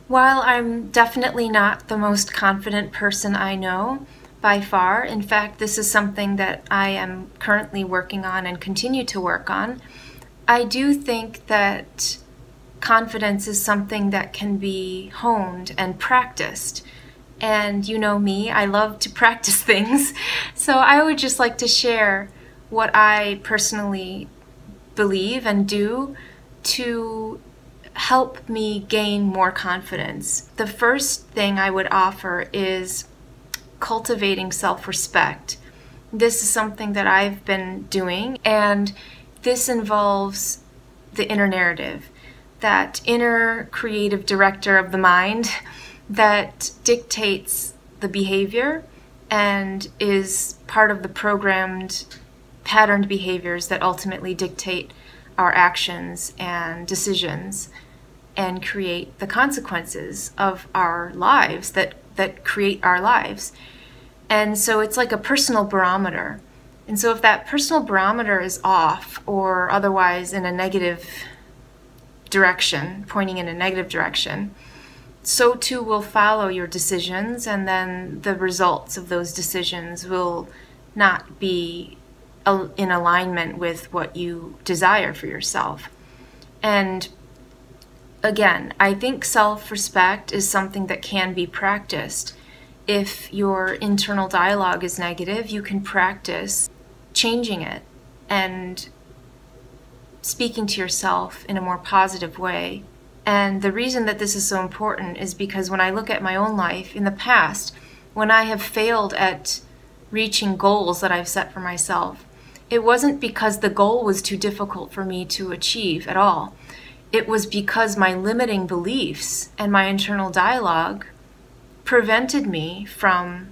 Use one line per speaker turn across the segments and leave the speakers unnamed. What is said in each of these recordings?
While I'm definitely not the most confident person I know, by far, in fact, this is something that I am currently working on and continue to work on, I do think that confidence is something that can be honed and practiced. And you know me, I love to practice things. So I would just like to share what I personally believe and do to help me gain more confidence. The first thing I would offer is cultivating self-respect. This is something that I've been doing, and this involves the inner narrative, that inner creative director of the mind that dictates the behavior and is part of the programmed, patterned behaviors that ultimately dictate our actions and decisions and create the consequences of our lives that create our lives. And so it's like a personal barometer. And so if that personal barometer is off or otherwise in a negative direction, pointing in a negative direction, so too will follow your decisions, and then the results of those decisions will not be in alignment with what you desire for yourself. And again, I think self-respect is something that can be practiced. If your internal dialogue is negative, you can practice changing it and speaking to yourself in a more positive way. And the reason that this is so important is because when I look at my own life in the past, when I have failed at reaching goals that I've set for myself, it wasn't because the goal was too difficult for me to achieve at all. It was because my limiting beliefs and my internal dialogue prevented me from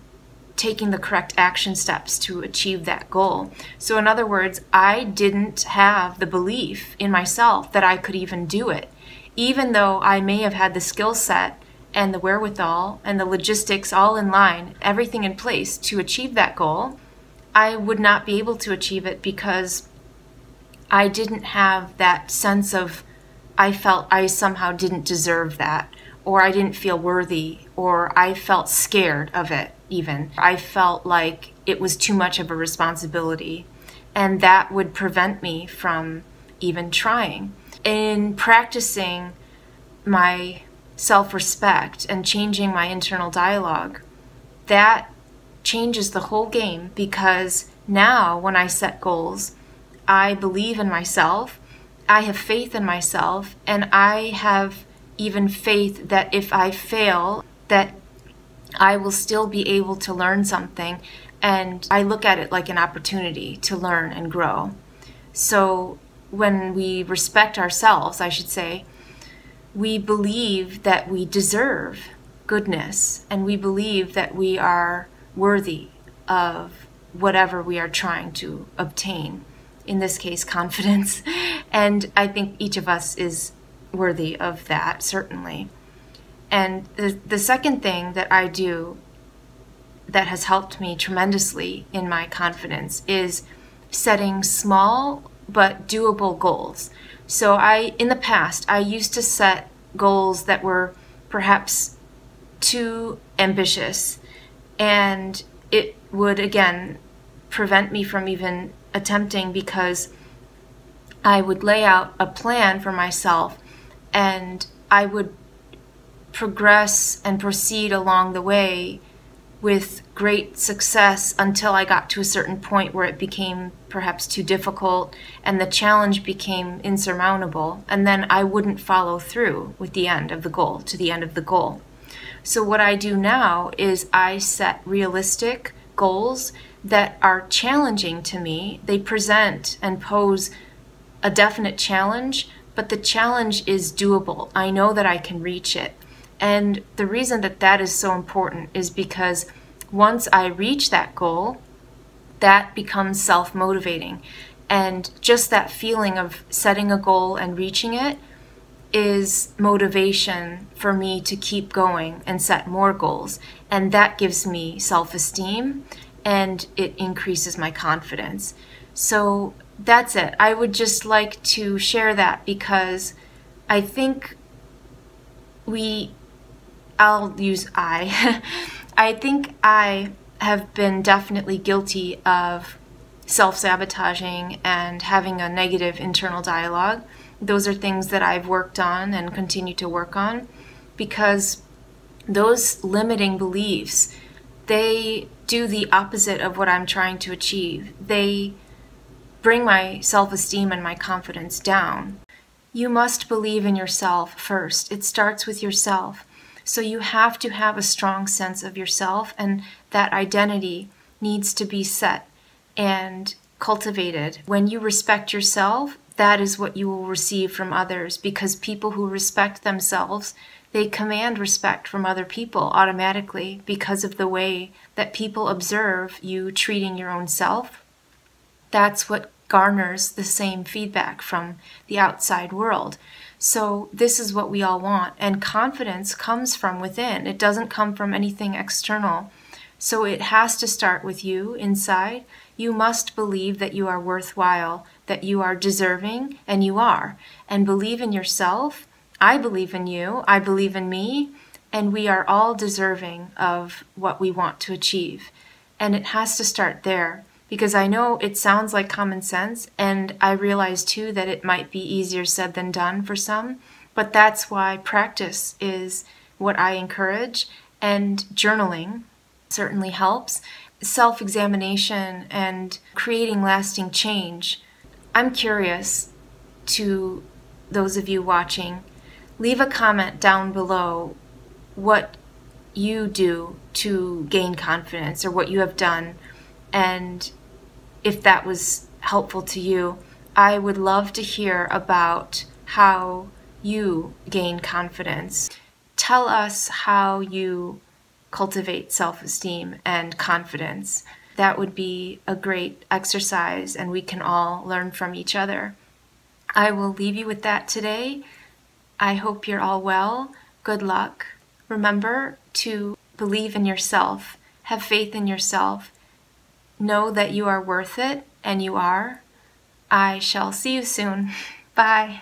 taking the correct action steps to achieve that goal. So in other words, I didn't have the belief in myself that I could even do it. Even though I may have had the skill set and the wherewithal and the logistics all in line, everything in place to achieve that goal, I would not be able to achieve it because I didn't have that sense of, I felt I somehow didn't deserve that, or I didn't feel worthy, or I felt scared of it even. I felt like it was too much of a responsibility, and that would prevent me from even trying. In practicing my self-respect and changing my internal dialogue, that changes the whole game, because now when I set goals, I believe in myself, I have faith in myself, and I have even faith that if I fail, that I will still be able to learn something, and I look at it like an opportunity to learn and grow. So when we respect ourselves, I should say, we believe that we deserve goodness, and we believe that we are worthy of whatever we are trying to obtain. In this case, confidence. And I think each of us is worthy of that, certainly. And the second thing that I do that has helped me tremendously in my confidence is setting small but doable goals. So in the past, I used to set goals that were perhaps too ambitious, and it would again prevent me from even attempting, because I would lay out a plan for myself and I would progress and proceed along the way with great success until I got to a certain point where it became perhaps too difficult and the challenge became insurmountable, and then I wouldn't follow through with the end of the goal, to the end of the goal. So what I do now is I set realistic goals that are challenging to me. They present and pose a definite challenge, but the challenge is doable. I know that I can reach it. And the reason that that is so important is because once I reach that goal, that becomes self-motivating. And just that feeling of setting a goal and reaching it is motivation for me to keep going and set more goals. And that gives me self-esteem, and it increases my confidence. So that's it. I would just like to share that because I think we I'll use I. I think I have been definitely guilty of self-sabotaging and having a negative internal dialogue. Those are things that I've worked on and continue to work on, because those limiting beliefs, they do the opposite of what I'm trying to achieve. They bring my self-esteem and my confidence down. You must believe in yourself first. It starts with yourself. So you have to have a strong sense of yourself, and that identity needs to be set and cultivated. When you respect yourself, that is what you will receive from others, because people who respect themselves, they command respect from other people automatically because of the way that people observe you treating your own self. That's what garners the same feedback from the outside world. So this is what we all want, and confidence comes from within. It doesn't come from anything external. So it has to start with you inside. You must believe that you are worthwhile, that you are deserving, and you are. And believe in yourself. I believe in you. I believe in me. And we are all deserving of what we want to achieve. And it has to start there, because I know it sounds like common sense, and I realize too that it might be easier said than done for some, but that's why practice is what I encourage, and journaling certainly helps. Self-examination and creating lasting change. I'm curious, to those of you watching, leave a comment down below what you do to gain confidence, or what you have done, and if that was helpful to you. I would love to hear about how you gain confidence. Tell us how you cultivate self-esteem and confidence. That would be a great exercise, and we can all learn from each other. I will leave you with that today. I hope you're all well. Good luck. Remember to believe in yourself. Have faith in yourself. Know that you are worth it, and you are. I shall see you soon. Bye.